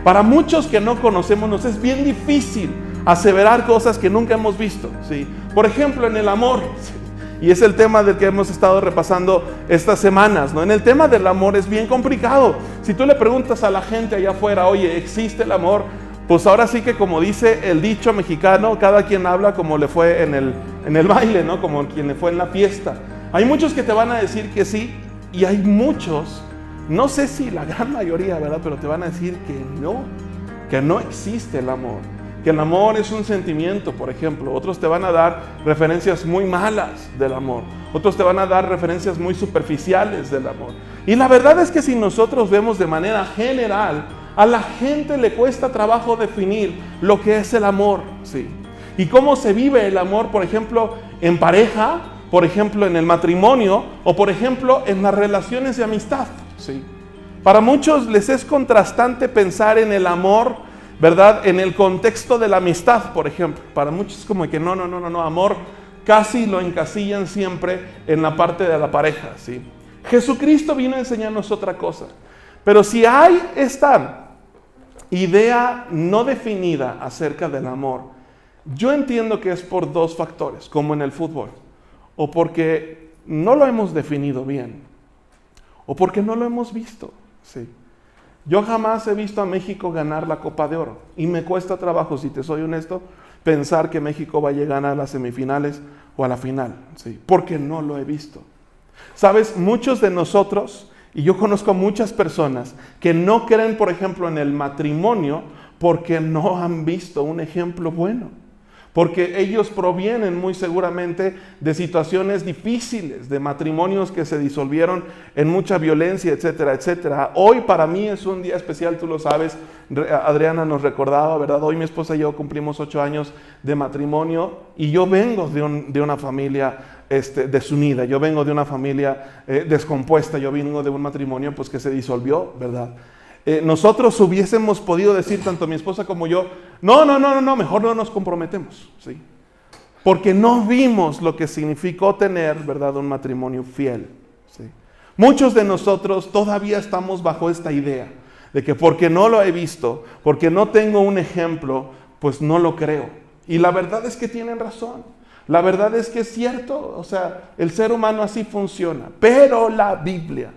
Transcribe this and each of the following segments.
Para muchos que no conocemos, nos es bien difícil aseverar cosas que nunca hemos visto, ¿sí? Por ejemplo, en el amor, ¿sí? Y es el tema del que hemos estado repasando estas semanas, ¿no? En el tema del amor es bien complicado. Si tú le preguntas a la gente allá afuera, oye, ¿existe el amor? Pues ahora sí que, como dice el dicho mexicano, cada quien habla como le fue en el baile, ¿no? Como quien le fue en la fiesta. Hay muchos que te van a decir que sí, y hay muchos, no sé si la gran mayoría, ¿verdad? Pero te van a decir que no existe el amor. Que el amor es un sentimiento, por ejemplo. Otros te van a dar referencias muy malas del amor. Otros te van a dar referencias muy superficiales del amor. Y la verdad es que si nosotros vemos de manera general, a la gente le cuesta trabajo definir lo que es el amor, ¿sí? Y cómo se vive el amor, por ejemplo, en pareja, por ejemplo, en el matrimonio, o por ejemplo, en las relaciones de amistad, ¿sí? Para muchos les es contrastante pensar en el amor, ¿verdad? En el contexto de la amistad, por ejemplo. Para muchos es como que no, amor casi lo encasillan siempre en la parte de la pareja, ¿sí? Jesucristo vino a enseñarnos otra cosa. Pero si hay esta idea no definida acerca del amor, yo entiendo que es por dos factores, como en el fútbol. O porque no lo hemos definido bien, o porque no lo hemos visto, ¿sí? Yo jamás he visto a México ganar la Copa de Oro y me cuesta trabajo, si te soy honesto, pensar que México va a llegar a las semifinales o a la final, ¿sí? Porque no lo he visto. Sabes, muchos de nosotros, y yo conozco muchas personas que no creen, por ejemplo, en el matrimonio porque no han visto un ejemplo bueno. Porque ellos provienen muy seguramente de situaciones difíciles, de matrimonios que se disolvieron en mucha violencia, etcétera, etcétera. Hoy para mí es un día especial, tú lo sabes, Adriana nos recordaba, ¿verdad? Hoy mi esposa y yo cumplimos 8 años de matrimonio y yo vengo de una familia desunida, yo vengo de una familia descompuesta, yo vengo de un matrimonio pues que se disolvió, ¿verdad? Nosotros hubiésemos podido decir, tanto mi esposa como yo, no, mejor no nos comprometemos, ¿sí? Porque no vimos lo que significó tener, ¿verdad?, un matrimonio fiel, ¿sí? Muchos de nosotros todavía estamos bajo esta idea de que porque no lo he visto, porque no tengo un ejemplo, pues no lo creo. Y la verdad es que tienen razón. La verdad es que es cierto, o sea, el ser humano así funciona. Pero la Biblia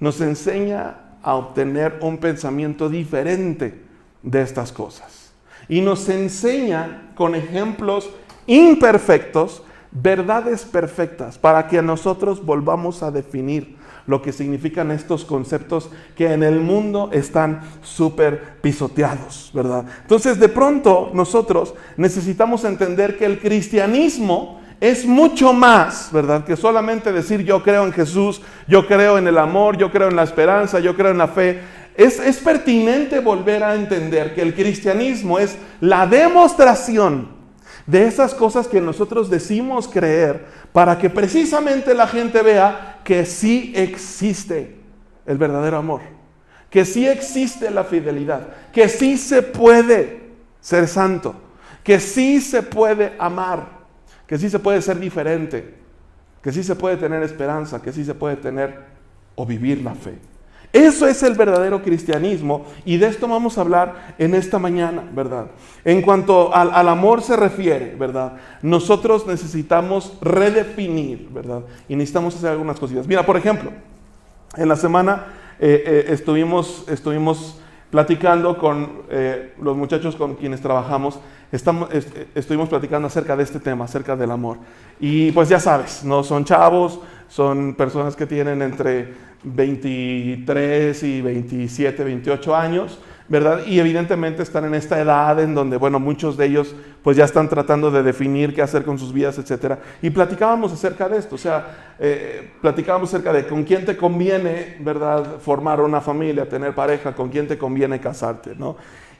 nos enseña a obtener un pensamiento diferente de estas cosas. Y nos enseña con ejemplos imperfectos, verdades perfectas, para que nosotros volvamos a definir lo que significan estos conceptos que en el mundo están súper pisoteados, ¿verdad? Entonces, de pronto, nosotros necesitamos entender que el cristianismo es mucho más, ¿verdad?, que solamente decir yo creo en Jesús, yo creo en el amor, yo creo en la esperanza, yo creo en la fe. Es pertinente volver a entender que el cristianismo es la demostración de esas cosas que nosotros decimos creer para que precisamente la gente vea que sí existe el verdadero amor, que sí existe la fidelidad, que sí se puede ser santo, que sí se puede amar, que sí se puede ser diferente, que sí se puede tener esperanza, que sí se puede tener o vivir la fe. Eso es el verdadero cristianismo y de esto vamos a hablar en esta mañana, ¿verdad? En cuanto al amor se refiere, ¿verdad? Nosotros necesitamos redefinir, ¿verdad? Y necesitamos hacer algunas cosillas. Mira, por ejemplo, en la semana estuvimos platicando con los muchachos con quienes trabajamos, estuvimos platicando acerca de este tema, acerca del amor. Y pues ya sabes, no son chavos, son personas que tienen entre 23 y 27, 28 años, ¿verdad? Y evidentemente están en esta edad en donde, bueno, muchos de ellos pues ya están tratando de definir qué hacer con sus vidas, etcétera. Y platicábamos acerca de esto, o sea, platicábamos acerca de con quién te conviene, ¿verdad?, formar una familia, tener pareja, con quién te conviene casarte, ¿no?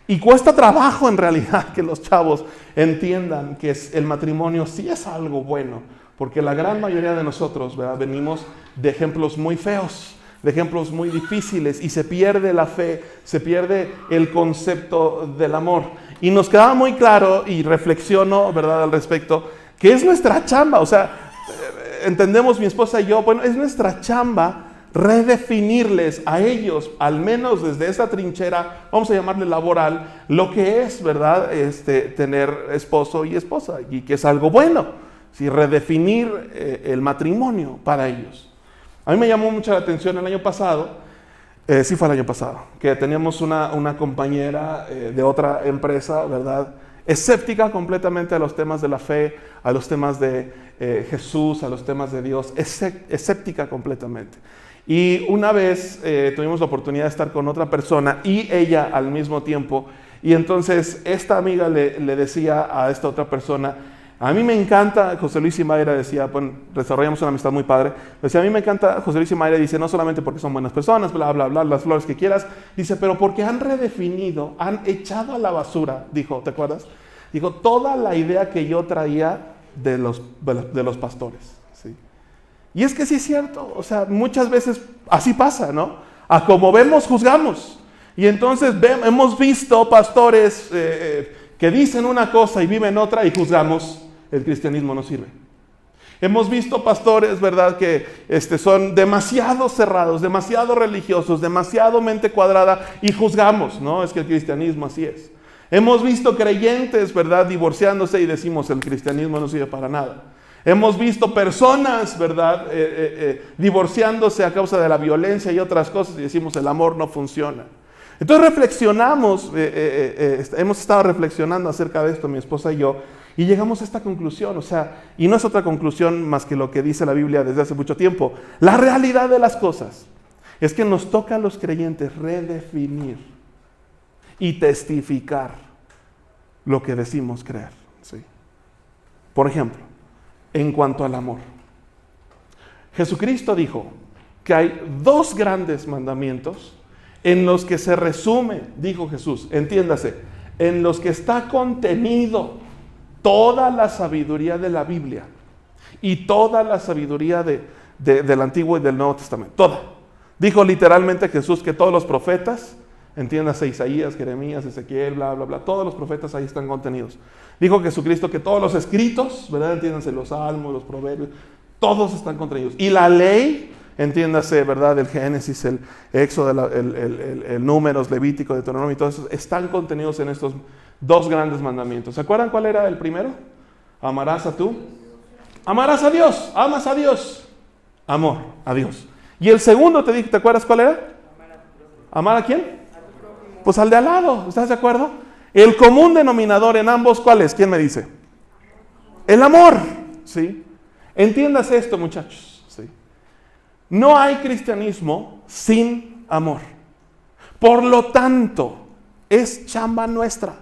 Y cuesta trabajo en realidad que los chavos entiendan que el matrimonio sí es algo bueno, porque la gran mayoría de nosotros, ¿verdad?, venimos de ejemplos muy feos, de ejemplos muy difíciles y se pierde la fe, se pierde el concepto del amor. Y nos quedaba muy claro, y reflexiono, ¿verdad?, al respecto, que es nuestra chamba, o sea, entendemos mi esposa y yo, bueno, es nuestra chamba redefinirles a ellos, al menos desde esa trinchera, vamos a llamarle laboral, lo que es, ¿verdad? Tener esposo y esposa, y que es algo bueno, ¿sí? Redefinir el matrimonio para ellos. A mí me llamó mucho la atención el año pasado, sí fue el año pasado, que teníamos una compañera de otra empresa, ¿verdad? Escéptica completamente a los temas de la fe, a los temas de Jesús, a los temas de Dios, escéptica completamente. Y una vez tuvimos la oportunidad de estar con otra persona y ella al mismo tiempo, y entonces esta amiga le decía a esta otra persona, a mí me encanta, José Luis y Mayra decía, bueno, desarrollamos una amistad muy padre, decía, a mí me encanta José Luis y Mayra, dice, no solamente porque son buenas personas, bla, bla, bla, las flores que quieras, dice, pero porque han redefinido, han echado a la basura, dijo, ¿te acuerdas? Dijo, toda la idea que yo traía de los pastores, ¿sí? Y es que sí es cierto, o sea, muchas veces así pasa, ¿no? A como vemos, juzgamos. Y entonces hemos visto pastores que dicen una cosa y viven otra y juzgamos. El cristianismo no sirve. Hemos visto pastores, ¿verdad?, que son demasiado cerrados, demasiado religiosos, demasiado mente cuadrada y juzgamos, ¿no? Es que el cristianismo así es. Hemos visto creyentes, ¿verdad?, divorciándose y decimos el cristianismo no sirve para nada. Hemos visto personas, ¿verdad?, divorciándose a causa de la violencia y otras cosas y decimos el amor no funciona. Entonces reflexionamos, hemos estado reflexionando acerca de esto, mi esposa y yo, y llegamos a esta conclusión, o sea, y no es otra conclusión más que lo que dice la Biblia desde hace mucho tiempo. La realidad de las cosas es que nos toca a los creyentes redefinir y testificar lo que decimos creer, ¿sí? Por ejemplo, en cuanto al amor. Jesucristo dijo que hay 2 grandes mandamientos en los que se resume, dijo Jesús, entiéndase, en los que está contenido toda la sabiduría de la Biblia y toda la sabiduría del Antiguo y del Nuevo Testamento, toda. Dijo literalmente Jesús que todos los profetas, entiéndase Isaías, Jeremías, Ezequiel, bla, bla, bla, todos los profetas ahí están contenidos. Dijo Jesucristo que todos los escritos, ¿verdad? Entiéndanse los salmos, los proverbios, todos están contenidos. Y la ley, entiéndase, ¿verdad? El Génesis, el Éxodo, el Números, Levítico, Deuteronomio, y todo eso, están contenidos en estos 2 grandes mandamientos. ¿Se acuerdan cuál era el primero? Amarás a tú. Amarás a Dios, amas a Dios. Amor a Dios. Y el segundo, ¿te acuerdas cuál era? ¿Amar a quién? Pues al de al lado, ¿estás de acuerdo? El común denominador en ambos, ¿cuál es? ¿Quién me dice? El amor, ¿sí? Entiéndase esto, muchachos, ¿sí? No hay cristianismo sin amor. Por lo tanto, es chamba nuestra,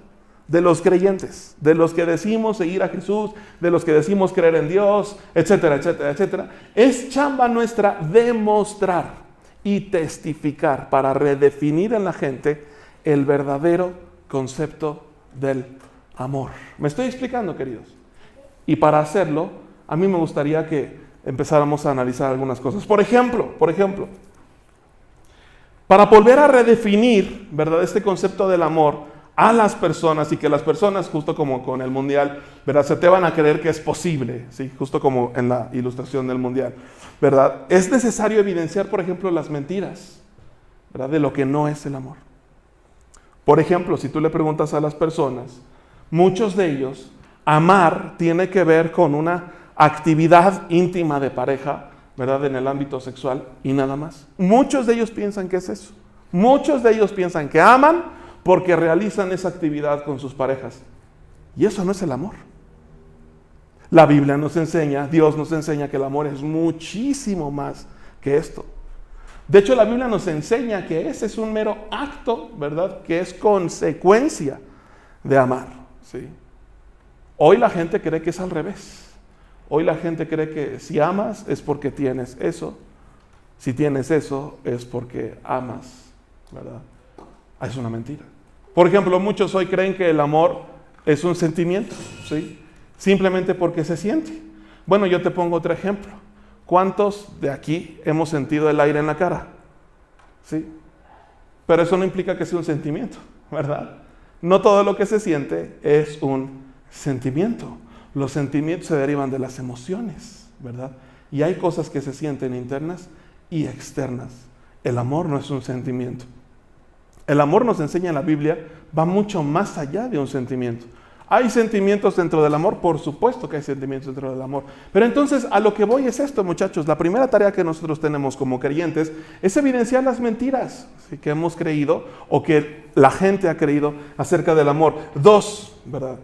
de los creyentes, de los que decimos seguir a Jesús, de los que decimos creer en Dios, etcétera, etcétera, etcétera. Es chamba nuestra demostrar y testificar para redefinir en la gente el verdadero concepto del amor. ¿Me estoy explicando, queridos? Y para hacerlo, a mí me gustaría que empezáramos a analizar algunas cosas. Por ejemplo, para volver a redefinir, ¿verdad?, este concepto del amor a las personas y que las personas, justo como con el mundial, ¿verdad?, se te van a creer que es posible, ¿sí? Justo como en la ilustración del mundial, ¿verdad? Es necesario evidenciar, por ejemplo, las mentiras, ¿verdad?, de lo que no es el amor. Por ejemplo, si tú le preguntas a las personas, muchos de ellos, amar tiene que ver con una actividad íntima de pareja, ¿verdad?, en el ámbito sexual y nada más. Muchos de ellos piensan que es eso. Muchos de ellos piensan que aman porque realizan esa actividad con sus parejas. Y eso no es el amor. La Biblia nos enseña, Dios nos enseña que el amor es muchísimo más que esto. De hecho, la Biblia nos enseña que ese es un mero acto, ¿verdad?, que es consecuencia de amar, ¿sí? Hoy la gente cree que es al revés. Hoy la gente cree que si amas es porque tienes eso. Si tienes eso es porque amas, ¿verdad? Es una mentira. Por ejemplo, muchos hoy creen que el amor es un sentimiento, ¿sí? Simplemente porque se siente. Bueno, yo te pongo otro ejemplo. ¿Cuántos de aquí hemos sentido el aire en la cara? ¿Sí? Pero eso no implica que sea un sentimiento, ¿verdad? No todo lo que se siente es un sentimiento. Los sentimientos se derivan de las emociones, ¿verdad? Y hay cosas que se sienten internas y externas. El amor no es un sentimiento. El amor, nos enseña en la Biblia, va mucho más allá de un sentimiento. ¿Hay sentimientos dentro del amor? Por supuesto que hay sentimientos dentro del amor. Pero entonces a lo que voy es esto, muchachos. La primera tarea que nosotros tenemos como creyentes es evidenciar las mentiras, ¿sí?, que hemos creído o que la gente ha creído acerca del amor. 2, ¿verdad?,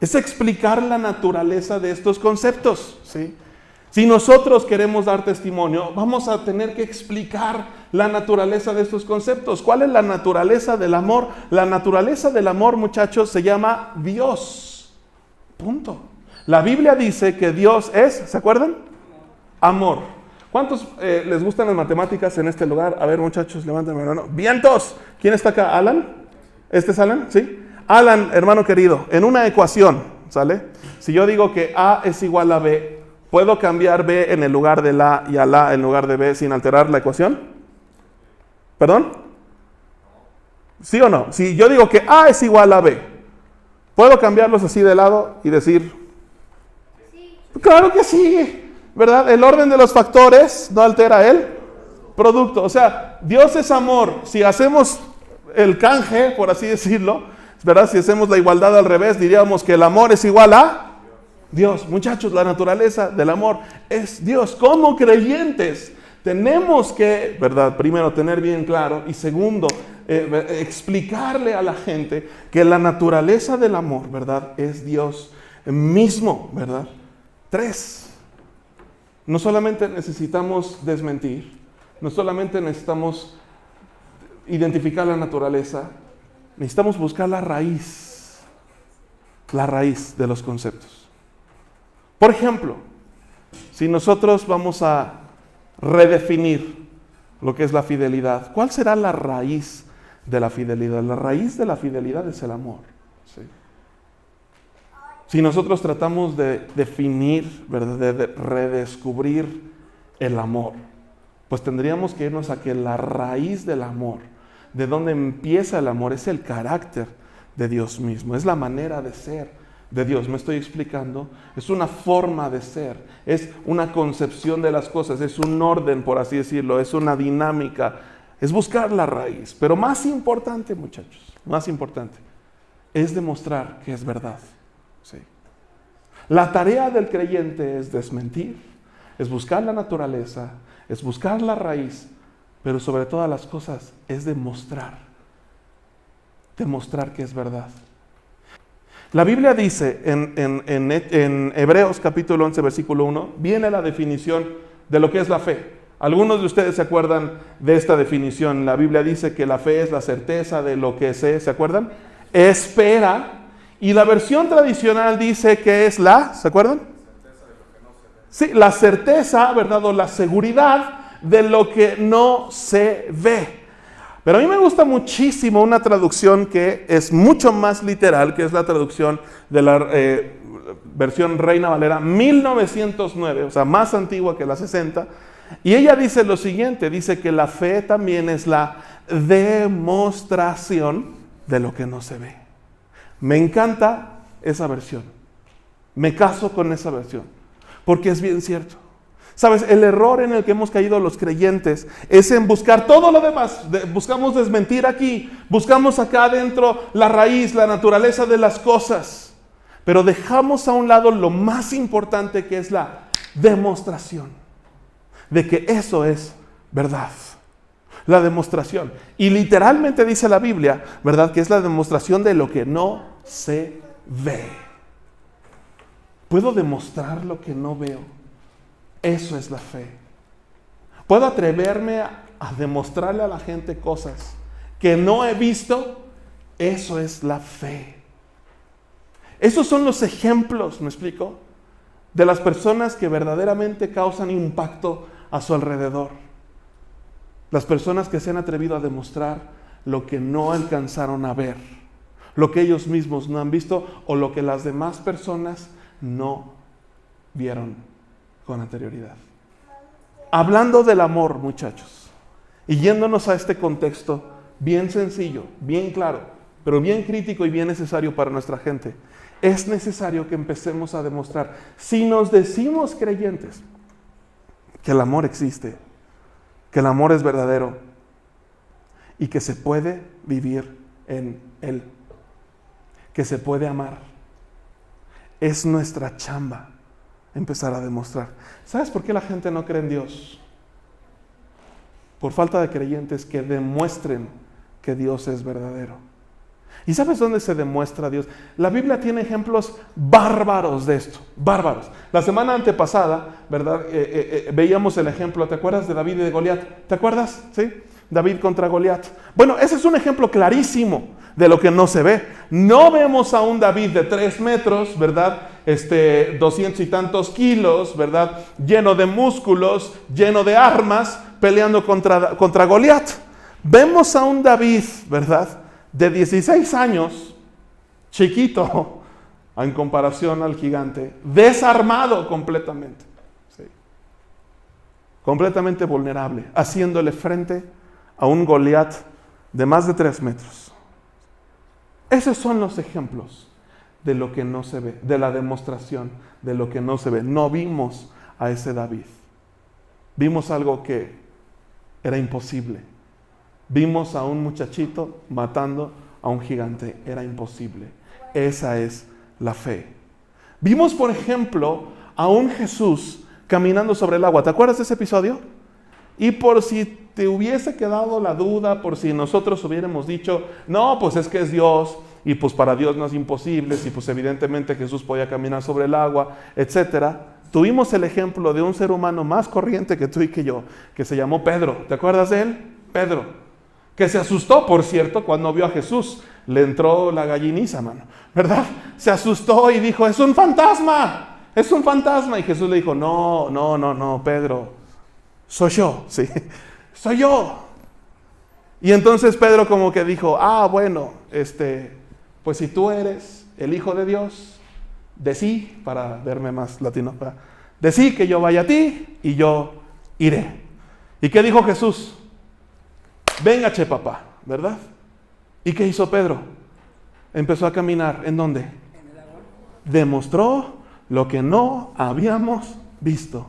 es explicar la naturaleza de estos conceptos, ¿sí? Si nosotros queremos dar testimonio, vamos a tener que explicar la naturaleza de estos conceptos. ¿Cuál es la naturaleza del amor? La naturaleza del amor, muchachos, se llama Dios. Punto. La Biblia dice que Dios es, ¿se acuerdan? Amor. ¿Cuántos les gustan las matemáticas en este lugar? A ver, muchachos, levanten la mano. ¡Vientos! ¿Quién está acá? ¿Alan? ¿Este es Alan? ¿Sí? Alan, hermano querido, en una ecuación, ¿sale? Si yo digo que A es igual a B, ¿puedo cambiar B en el lugar de la y a la en lugar de B sin alterar la ecuación? ¿Perdón? ¿Sí o no? Si yo digo que A es igual a B, ¿puedo cambiarlos así de lado y decir? Sí. Claro que sí, ¿verdad? El orden de los factores no altera el producto. O sea, Dios es amor. Si hacemos el canje, por así decirlo, ¿verdad? Si hacemos la igualdad al revés, diríamos que el amor es igual a Dios. Muchachos, la naturaleza del amor es Dios. Como creyentes tenemos que, ¿verdad?, primero tener bien claro y segundo, explicarle a la gente que la naturaleza del amor, ¿verdad?, es Dios mismo, ¿verdad? 3, no solamente necesitamos desmentir, no solamente necesitamos identificar la naturaleza, necesitamos buscar la raíz de los conceptos. Por ejemplo, si nosotros vamos a redefinir lo que es la fidelidad, ¿cuál será la raíz de la fidelidad? La raíz de la fidelidad es el amor, ¿sí? Si nosotros tratamos de definir, ¿verdad?, de redescubrir el amor, pues tendríamos que irnos a que la raíz del amor, de donde empieza el amor, es el carácter de Dios mismo, es la manera de ser de Dios. ¿Me estoy explicando? Es una forma de ser, es una concepción de las cosas, es un orden, por así decirlo, es una dinámica, es buscar la raíz. Pero más importante, muchachos, más importante, es demostrar que es verdad. Sí. La tarea del creyente es desmentir, es buscar la naturaleza, es buscar la raíz, pero sobre todas las cosas es demostrar que es verdad. La Biblia dice en Hebreos capítulo 11 versículo 1, viene la definición de lo que es la fe. Algunos de ustedes se acuerdan de esta definición. La Biblia dice que la fe es la certeza de lo que ¿se acuerdan? Espera. Y la versión tradicional dice que es ¿se acuerdan? Sí, la certeza, ¿verdad? O la seguridad de lo que no se ve. Pero a mí me gusta muchísimo una traducción que es mucho más literal, que es la traducción de la versión Reina Valera 1909, o sea, más antigua que la 60. Y ella dice lo siguiente, dice que la fe también es la demostración de lo que no se ve. Me encanta esa versión. Me caso con esa versión, porque es bien cierto. ¿Sabes? El error en el que hemos caído los creyentes es en buscar todo lo demás. Buscamos desmentir aquí, buscamos acá adentro la raíz, la naturaleza de las cosas. Pero dejamos a un lado lo más importante, que es la demostración de que eso es verdad. La demostración. Y literalmente dice la Biblia, ¿verdad?, que es la demostración de lo que no se ve. ¿Puedo demostrar lo que no veo? Eso es la fe. ¿Puedo atreverme a demostrarle a la gente cosas que no he visto? Eso es la fe. Esos son los ejemplos, ¿me explico?, de las personas que verdaderamente causan impacto a su alrededor. Las personas que se han atrevido a demostrar lo que no alcanzaron a ver, lo que ellos mismos no han visto o lo que las demás personas no vieron con anterioridad. Hablando del amor, muchachos, y yéndonos a este contexto bien sencillo, bien claro, pero bien crítico y bien necesario para nuestra gente, es necesario que empecemos a demostrar, si nos decimos creyentes, que el amor existe, que el amor es verdadero y que se puede vivir en Él, que se puede amar. Es nuestra chamba empezar a demostrar. ¿Sabes por qué la gente no cree en Dios? Por falta de creyentes que demuestren que Dios es verdadero. ¿Y sabes dónde se demuestra Dios? La Biblia tiene ejemplos bárbaros de esto, bárbaros. La semana antepasada, ¿verdad? Veíamos el ejemplo, ¿te acuerdas de David y de Goliat? ¿Te acuerdas? ¿Sí? David contra Goliat. Bueno, ese es un ejemplo clarísimo de lo que no se ve. No vemos a un David de 3 metros, ¿verdad? 200 y tantos kilos, ¿verdad? Lleno de músculos, lleno de armas, peleando contra Goliat. Vemos a un David, ¿verdad? De 16 años, chiquito, en comparación al gigante, desarmado completamente, ¿sí? Completamente vulnerable, haciéndole frente a un Goliat de más de 3 metros. Esos son los ejemplos de lo que no se ve, de la demostración de lo que no se ve. No vimos a ese David. Vimos algo que era imposible. Vimos a un muchachito matando a un gigante. Era imposible. Esa es la fe. Vimos, por ejemplo, a un Jesús caminando sobre el agua. ¿Te acuerdas de ese episodio? Y por si te hubiese quedado la duda, por si nosotros hubiéramos dicho, no, pues es que es Dios, y pues para Dios no es imposible, si pues evidentemente Jesús podía caminar sobre el agua, etcétera. Tuvimos el ejemplo de un ser humano más corriente que tú y que yo, que se llamó Pedro. ¿Te acuerdas de él? Pedro. Que se asustó, por cierto, cuando vio a Jesús. Le entró la galliniza, mano, ¿verdad? Se asustó y dijo, es un fantasma, es un fantasma. Y Jesús le dijo, no, Pedro, soy yo, sí, soy yo. Y entonces Pedro como que dijo, bueno, pues si tú eres el Hijo de Dios, decí, para verme más latino, decí que yo vaya a ti y yo iré. ¿Y qué dijo Jesús? Venga, papá, ¿verdad? ¿Y qué hizo Pedro? Empezó a caminar. ¿En dónde? En el agua. Demostró lo que no habíamos visto.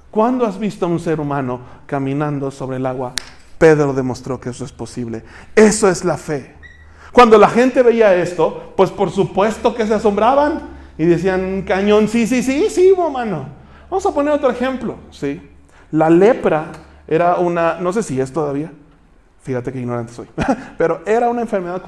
¿Cuándo has visto a un ser humano caminando sobre el agua? Pedro demostró que eso es posible. Eso es la fe. Cuando la gente veía esto, pues por supuesto que se asombraban y decían, cañón, sí, mano. Vamos a poner otro ejemplo, ¿sí? La lepra era no sé si es todavía, fíjate que ignorante soy, pero era una enfermedad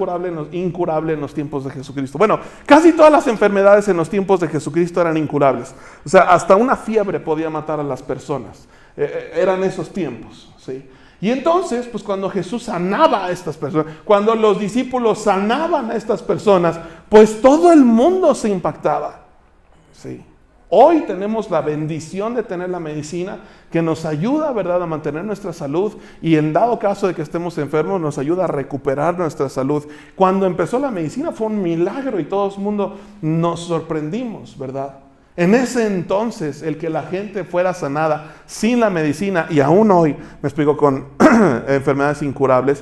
incurable en los tiempos de Jesucristo. Bueno, casi todas las enfermedades en los tiempos de Jesucristo eran incurables. O sea, hasta una fiebre podía matar a las personas. Eran esos tiempos, ¿sí? Y entonces, pues cuando Jesús sanaba a estas personas, cuando los discípulos sanaban a estas personas, pues todo el mundo se impactaba, ¿sí? Hoy tenemos la bendición de tener la medicina que nos ayuda, ¿verdad?, a mantener nuestra salud y en dado caso de que estemos enfermos nos ayuda a recuperar nuestra salud. Cuando empezó la medicina fue un milagro y todo el mundo nos sorprendimos, ¿verdad? En ese entonces el que la gente fuera sanada sin la medicina y aún hoy, me explico, con enfermedades incurables,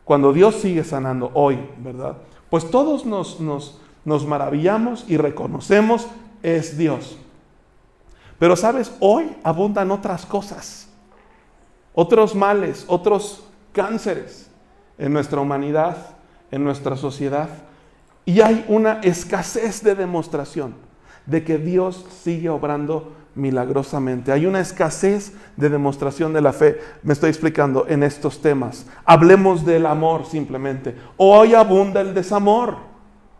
cuando Dios sigue sanando hoy, ¿verdad? Pues todos nos maravillamos y reconocemos es Dios. Pero sabes, hoy abundan otras cosas, otros males, otros cánceres en nuestra humanidad, en nuestra sociedad, y hay una escasez de demostración de que Dios sigue obrando milagrosamente. Hay una escasez de demostración de la fe. Me estoy explicando en estos temas. Hablemos del amor simplemente. Hoy abunda el desamor,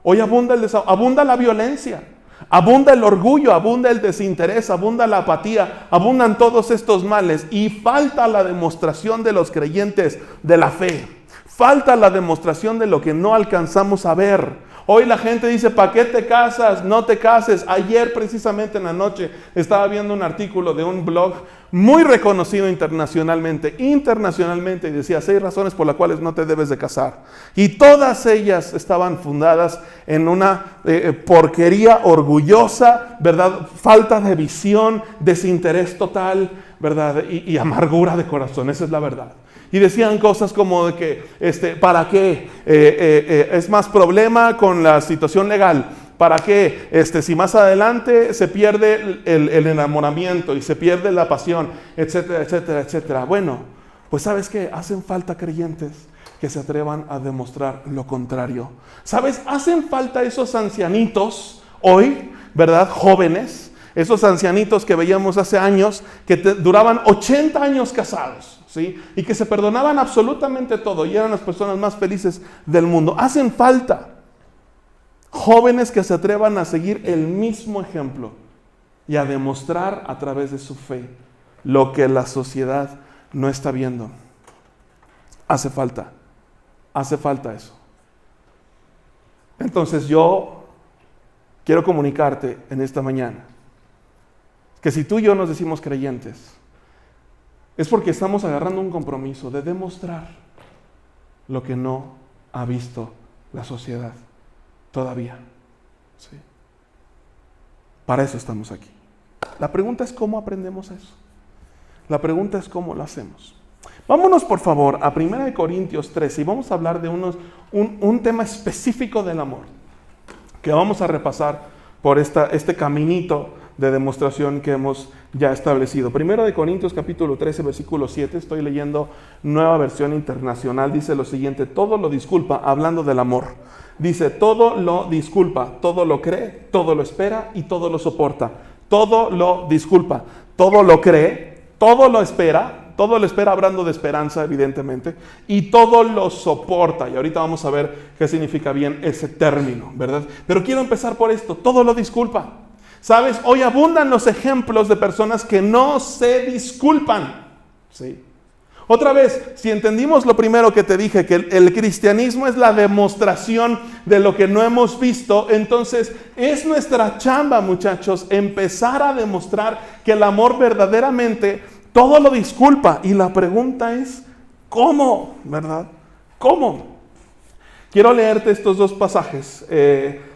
hoy abunda la violencia. Abunda el orgullo, abunda el desinterés, abunda la apatía, abundan todos estos males y falta la demostración de los creyentes de la fe. Falta la demostración de lo que no alcanzamos a ver. Hoy la gente dice, ¿para qué te casas? No te cases. Ayer precisamente en la noche estaba viendo un artículo de un blog muy reconocido internacionalmente y decía 6 razones por las cuales no te debes de casar. Y todas ellas estaban fundadas en una porquería orgullosa, ¿verdad? Falta de visión, desinterés total, ¿verdad? Y amargura de corazón, esa es la verdad. Y decían cosas como de que, ¿para qué? Es más problema con la situación legal. ¿Para qué? Si más adelante se pierde el enamoramiento y se pierde la pasión, etcétera, etcétera, etcétera. Bueno, Pues ¿sabes qué? Hacen falta creyentes que se atrevan a demostrar lo contrario. ¿Sabes? Hacen falta esos ancianitos hoy, ¿verdad? Jóvenes, esos ancianitos que veíamos hace años, que duraban 80 años casados, ¿sí? Y que se perdonaban absolutamente todo y eran las personas más felices del mundo. Hacen falta jóvenes que se atrevan a seguir el mismo ejemplo y a demostrar a través de su fe lo que la sociedad no está viendo. Hace falta eso. Entonces yo quiero comunicarte en esta mañana que si tú y yo nos decimos creyentes, es porque estamos agarrando un compromiso de demostrar lo que no ha visto la sociedad todavía. ¿Sí? Para eso estamos aquí. La pregunta es cómo aprendemos eso. La pregunta es cómo lo hacemos. Vámonos por favor a 1 Corintios 13 y vamos a hablar de un tema específico del amor que vamos a repasar por este caminito de demostración que hemos ya establecido. 1 Corintios capítulo 13 versículo 7, estoy leyendo Nueva Versión Internacional, dice lo siguiente: todo lo disculpa, hablando del amor. Dice, todo lo disculpa, todo lo cree, todo lo espera y todo lo soporta. Todo lo disculpa, todo lo cree, todo lo espera hablando de esperanza evidentemente, y todo lo soporta. Y ahorita vamos a ver qué significa bien ese término, ¿verdad? Pero quiero empezar por esto, todo lo disculpa. ¿Sabes? Hoy abundan los ejemplos de personas que no se disculpan, ¿sí? Otra vez, si entendimos lo primero que te dije, que el cristianismo es la demostración de lo que no hemos visto, entonces es nuestra chamba, muchachos, empezar a demostrar que el amor verdaderamente todo lo disculpa. Y la pregunta es, ¿cómo? ¿Verdad? ¿Cómo? Quiero leerte estos dos pasajes.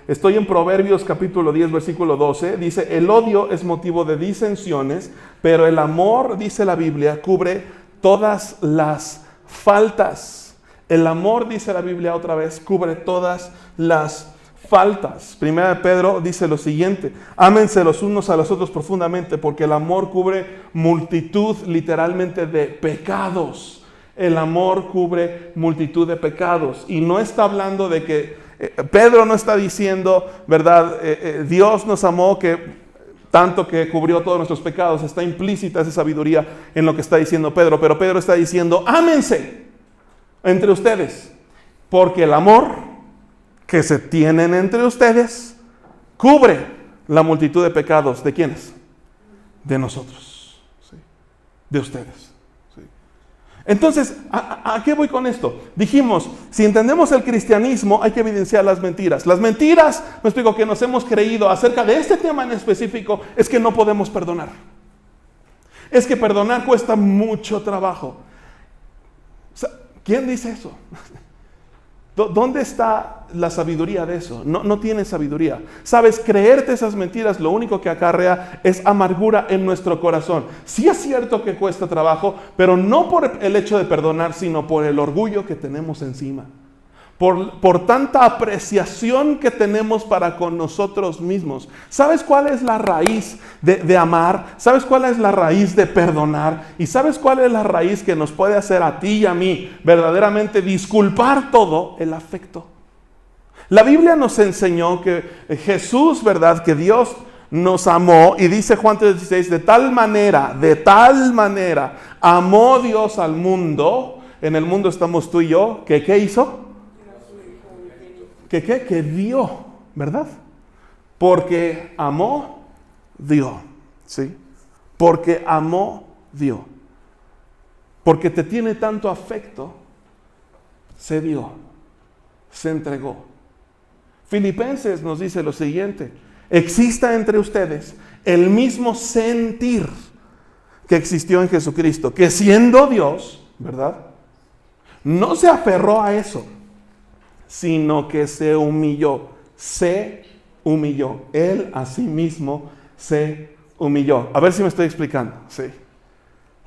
Estoy en Proverbios capítulo 10, versículo 12. Dice, el odio es motivo de disensiones, pero el amor, dice la Biblia, cubre todas las faltas. El amor, dice la Biblia otra vez, cubre todas las faltas. Primera de Pedro dice lo siguiente: ámense los unos a los otros profundamente, porque el amor cubre multitud, literalmente, de pecados. El amor cubre multitud de pecados. Y no está hablando de que Pedro no está diciendo, ¿verdad? Dios nos amó tanto que cubrió todos nuestros pecados. Está implícita esa sabiduría en lo que está diciendo Pedro. Pero Pedro está diciendo, ámense entre ustedes, porque el amor que se tienen entre ustedes cubre la multitud de pecados. ¿De quiénes? De nosotros, ¿sí? De ustedes, ¿sí? Entonces, ¿a qué voy con esto? Dijimos, si entendemos el cristianismo, hay que evidenciar las mentiras. Las mentiras, me explico, que nos hemos creído acerca de este tema en específico, es que no podemos perdonar. Es que perdonar cuesta mucho trabajo. O sea, ¿quién dice eso? ¿Dónde está la sabiduría de eso? No tiene sabiduría. Sabes, creerte esas mentiras lo único que acarrea es amargura en nuestro corazón. Sí es cierto que cuesta trabajo, pero no por el hecho de perdonar, sino por el orgullo que tenemos encima. Por tanta apreciación que tenemos para con nosotros mismos. ¿Sabes cuál es la raíz de amar? ¿Sabes cuál es la raíz de perdonar? ¿Y sabes cuál es la raíz que nos puede hacer a ti y a mí verdaderamente disculpar todo? El afecto. La Biblia nos enseñó que Jesús, ¿verdad? Que Dios nos amó, y dice Juan 3:16, de tal manera amó Dios al mundo. En el mundo estamos tú y yo, que ¿qué hizo? Que dio, ¿verdad? Porque amó, dio, ¿sí? Porque amó, dio. Porque te tiene tanto afecto, se dio, se entregó. Filipenses nos dice lo siguiente: exista entre ustedes el mismo sentir que existió en Jesucristo, que siendo Dios, ¿verdad? No se aferró a eso, sino que se humilló. Él a sí mismo se humilló. A ver si me estoy explicando. Sí.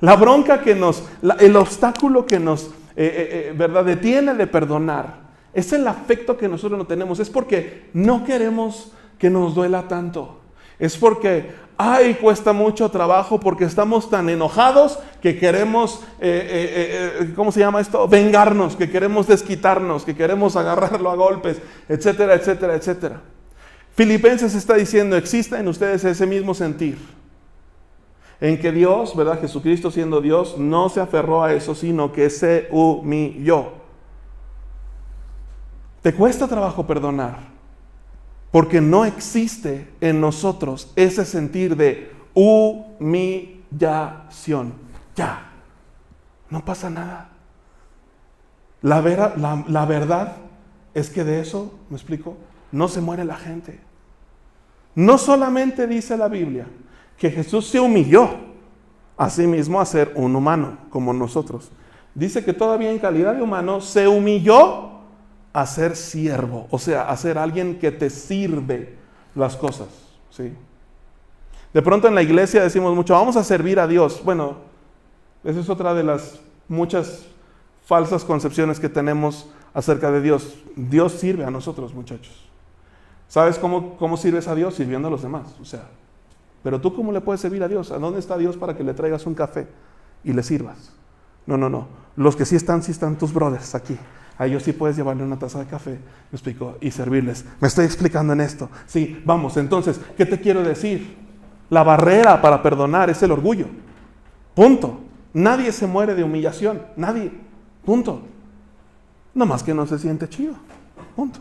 La bronca el obstáculo que nos ¿verdad? Detiene de perdonar es el afecto que nosotros no tenemos. Es porque no queremos que nos duela tanto. Es porque Ay, cuesta mucho trabajo porque estamos tan enojados que queremos, ¿cómo se llama esto? Vengarnos, que queremos desquitarnos, que queremos agarrarlo a golpes, etcétera, etcétera, etcétera. Filipenses está diciendo, exista en ustedes ese mismo sentir, en que Dios, ¿verdad? Jesucristo siendo Dios, no se aferró a eso, sino que se humilló. ¿Te cuesta trabajo perdonar? Porque no existe en nosotros ese sentir de humillación. Ya, no pasa nada. La verdad es que de eso, ¿me explico? No se muere la gente. No solamente dice la Biblia que Jesús se humilló a sí mismo a ser un humano como nosotros. Dice que todavía en calidad de humano se humilló a ser siervo, o sea, a ser alguien que te sirve las cosas, ¿sí? De pronto en la iglesia decimos mucho, vamos a servir a Dios. Bueno, esa es otra de las muchas falsas concepciones que tenemos acerca de Dios. Dios sirve a nosotros, muchachos. ¿Sabes cómo sirves a Dios? Sirviendo a los demás, o sea, pero tú ¿cómo le puedes servir a Dios? ¿A dónde está Dios para que le traigas un café y le sirvas? No. Los que sí están tus brothers aquí. A ellos sí puedes llevarle una taza de café, me explico, y servirles. Me estoy explicando en esto. Sí, vamos, entonces, ¿qué te quiero decir? La barrera para perdonar es el orgullo. Punto. Nadie se muere de humillación. Nadie. Punto. Nada más que no se siente chido. Punto.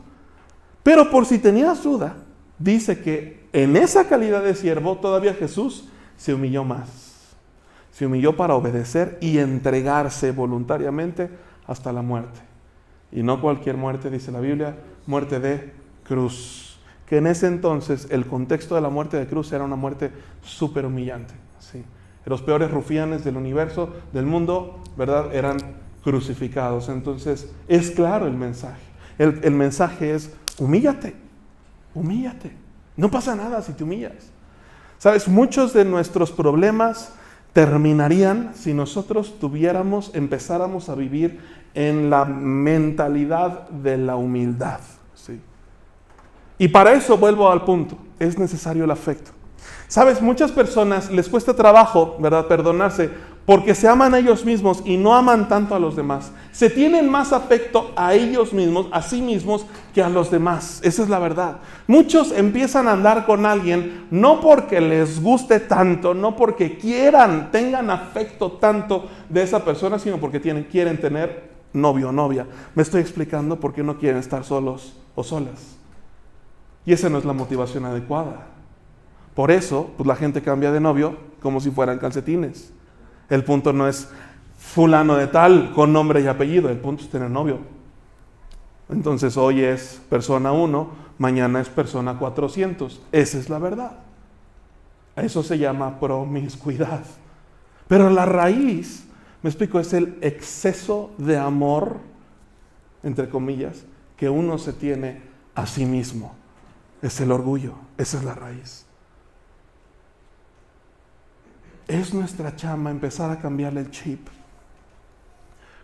Pero por si tenías duda, dice que en esa calidad de siervo todavía Jesús se humilló más. Se humilló para obedecer y entregarse voluntariamente hasta la muerte. Y no cualquier muerte, dice la Biblia, muerte de cruz. Que en ese entonces el contexto de la muerte de cruz era una muerte súper humillante. ¿Sí? Los peores rufianes del universo, del mundo, ¿verdad? Eran crucificados. Entonces es claro el mensaje. El mensaje es, humíllate. No pasa nada si te humillas. ¿Sabes? Muchos de nuestros problemas terminarían si nosotros empezáramos a vivir en la mentalidad de la humildad. ¿Sí? Y para eso vuelvo al punto, es necesario el afecto. ¿Sabes? Muchas personas les cuesta trabajo, ¿verdad?, perdonarse porque se aman a ellos mismos y no aman tanto a los demás. Se tienen más afecto a ellos mismos, a sí mismos, que a los demás. Esa es la verdad. Muchos empiezan a andar con alguien no porque les guste tanto, no porque tengan afecto tanto de esa persona, sino porque quieren tener novio o novia. Me estoy explicando por qué no quieren estar solos o solas. Y esa no es la motivación adecuada. Por eso, pues la gente cambia de novio como si fueran calcetines. El punto no es fulano de tal con nombre y apellido, el punto es tener novio. Entonces hoy es persona 1, mañana es persona 400. Esa es la verdad. Eso se llama promiscuidad. Pero la raíz, me explico, es el exceso de amor, entre comillas, que uno se tiene a sí mismo. Es el orgullo, esa es la raíz. Es nuestra chamba empezar a cambiarle el chip.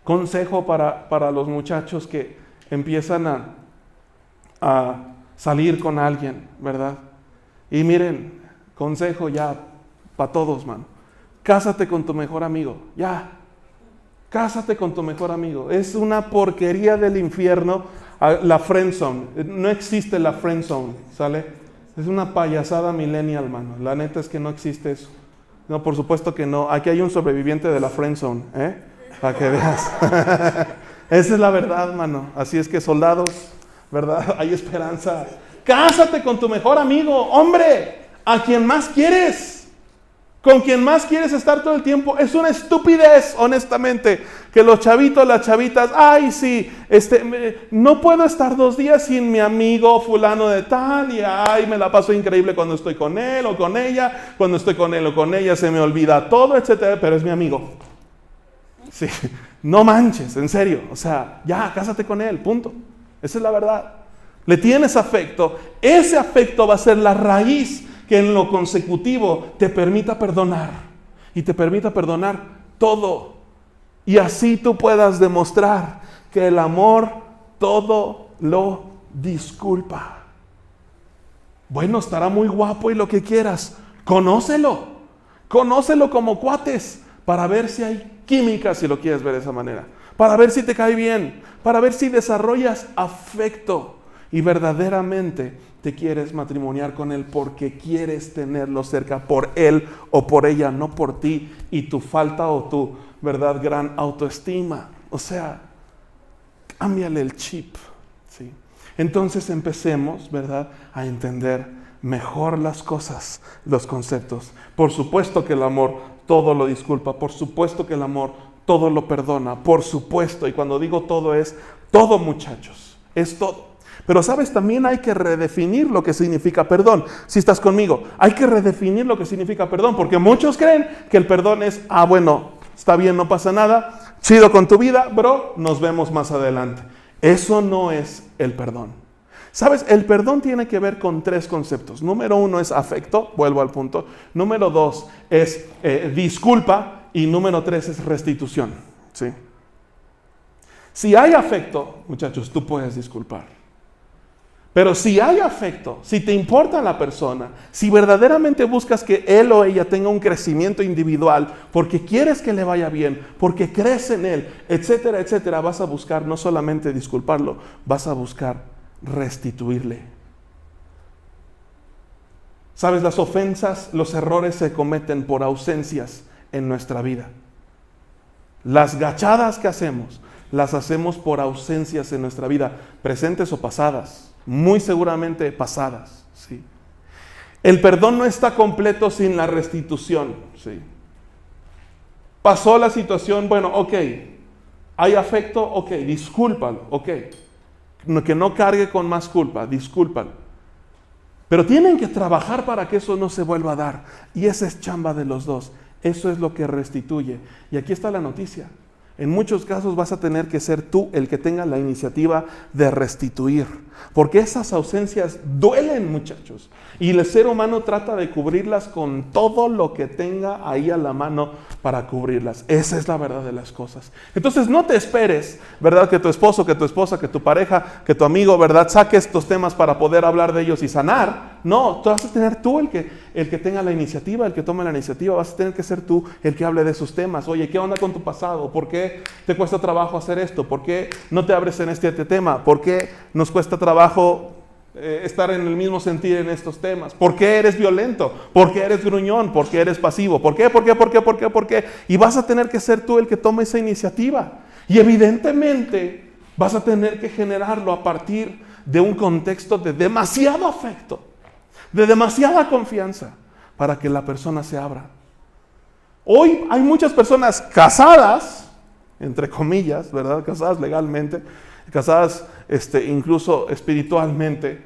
Consejo para los muchachos que empiezan a salir con alguien, ¿verdad? Y miren, consejo ya para todos, mano. Cásate con tu mejor amigo, ya. Cásate con tu mejor amigo. Es una porquería del infierno la friendzone. No existe la friendzone, ¿sale? Es una payasada millennial, mano. La neta es que no existe eso. No, por supuesto que no. Aquí hay un sobreviviente de la friendzone, para que veas. Esa es la verdad, mano. Así es que, soldados, ¿verdad? Hay esperanza. Cásate con tu mejor amigo, hombre, a quien más quieres. Con quien más quieres estar todo el tiempo. Es una estupidez, honestamente, que los chavitos, las chavitas, ay sí, no puedo estar 2 días sin mi amigo fulano de tal, y ay, me la paso increíble cuando estoy con él o con ella, cuando estoy con él o con ella se me olvida todo, etcétera, pero es mi amigo. Sí, no manches, en serio, o sea, ya, cásate con él, punto. Esa es la verdad. Le tienes afecto, ese afecto va a ser la raíz que en lo consecutivo te permita perdonar y te permita perdonar todo. Y así tú puedas demostrar que el amor todo lo disculpa. Bueno, estará muy guapo y lo que quieras. Conócelo como cuates para ver si hay química, si lo quieres ver de esa manera. Para ver si te cae bien, para ver si desarrollas afecto y verdaderamente te quieres matrimoniar con él porque quieres tenerlo cerca por él o por ella, no por ti y tu falta o tu, ¿verdad?, gran autoestima. O sea, cámbiale el chip, ¿sí? Entonces empecemos, ¿verdad?, a entender mejor las cosas, los conceptos. Por supuesto que el amor todo lo disculpa, por supuesto que el amor todo lo perdona, por supuesto, y cuando digo todo es todo, muchachos, es todo. Pero sabes, también hay que redefinir lo que significa perdón. Si estás conmigo, hay que redefinir lo que significa perdón, porque muchos creen que el perdón es, bueno, está bien, no pasa nada, chido con tu vida, bro, nos vemos más adelante. Eso no es el perdón. ¿Sabes? El perdón tiene que ver con 3 conceptos. Número 1 es afecto, vuelvo al punto. Número 2 es disculpa. Y número 3 es restitución. ¿Sí? Si hay afecto, muchachos, tú puedes disculpar. Pero si hay afecto, si te importa la persona, si verdaderamente buscas que él o ella tenga un crecimiento individual, porque quieres que le vaya bien, porque crees en él, etcétera, etcétera, vas a buscar no solamente disculparlo, vas a buscar restituirle. ¿Sabes? Las ofensas, los errores se cometen por ausencias en nuestra vida. Las gachadas que hacemos, las hacemos por ausencias en nuestra vida, presentes o pasadas, muy seguramente pasadas, ¿sí? El perdón no está completo sin la restitución, ¿sí? Pasó la situación, bueno, ok, hay afecto, ok, discúlpalo, ok, que no cargue con más culpa, discúlpalo. Pero tienen que trabajar para que eso no se vuelva a dar, y esa es chamba de los dos. Eso es lo que restituye. Y aquí está la noticia. En muchos casos vas a tener que ser tú el que tenga la iniciativa de restituir. Porque esas ausencias duelen, muchachos. Y el ser humano trata de cubrirlas con todo lo que tenga ahí a la mano para cubrirlas. Esa es la verdad de las cosas. Entonces no te esperes, ¿verdad?, que tu esposo, que tu esposa, que tu pareja, que tu amigo, ¿verdad?, saque estos temas para poder hablar de ellos y sanar. No, tú vas a tener tú el que tenga la iniciativa, el que tome la iniciativa. Vas a tener que ser tú el que hable de esos temas. Oye, ¿qué onda con tu pasado? ¿Por qué te cuesta trabajo hacer esto? ¿Por qué no te abres en este tema? ¿Por qué nos cuesta trabajo estar en el mismo sentir en estos temas? ¿Por qué eres violento? ¿Por qué eres gruñón? ¿Por qué eres pasivo? ¿Por qué? Y vas a tener que ser tú el que tome esa iniciativa. Y evidentemente vas a tener que generarlo a partir de un contexto de demasiado afecto, de demasiada confianza, para que la persona se abra. Hoy hay muchas personas casadas, entre comillas, ¿verdad?, casadas legalmente, casadas incluso espiritualmente,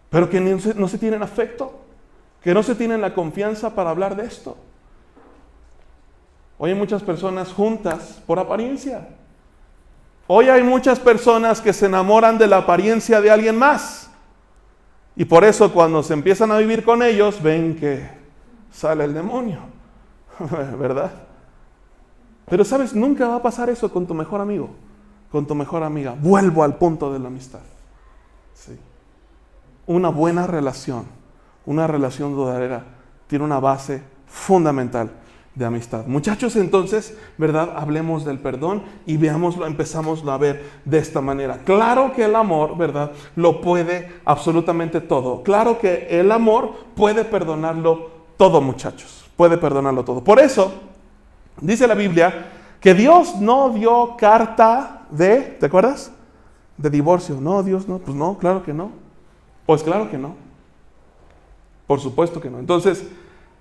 pero que no se tienen afecto, que no se tienen la confianza para hablar de esto. Hoy hay muchas personas juntas por apariencia. Hoy hay muchas personas que se enamoran de la apariencia de alguien más. Y por eso cuando se empiezan a vivir con ellos, ven que sale el demonio, ¿verdad? Pero sabes, nunca va a pasar eso con tu mejor amigo, con tu mejor amiga. Vuelvo al punto de la amistad. Sí. Una buena relación, una relación duradera, tiene una base fundamental de amistad. Muchachos, entonces, ¿verdad?, hablemos del perdón y veámoslo, empezamos a ver de esta manera. Claro que el amor, ¿verdad?, lo puede absolutamente todo. Claro que el amor puede perdonarlo todo, muchachos. Puede perdonarlo todo. Por eso, dice la Biblia que Dios no dio carta de, ¿te acuerdas?, de divorcio. No, Dios no, pues no, claro que no. Pues claro que no. Por supuesto que no. Entonces,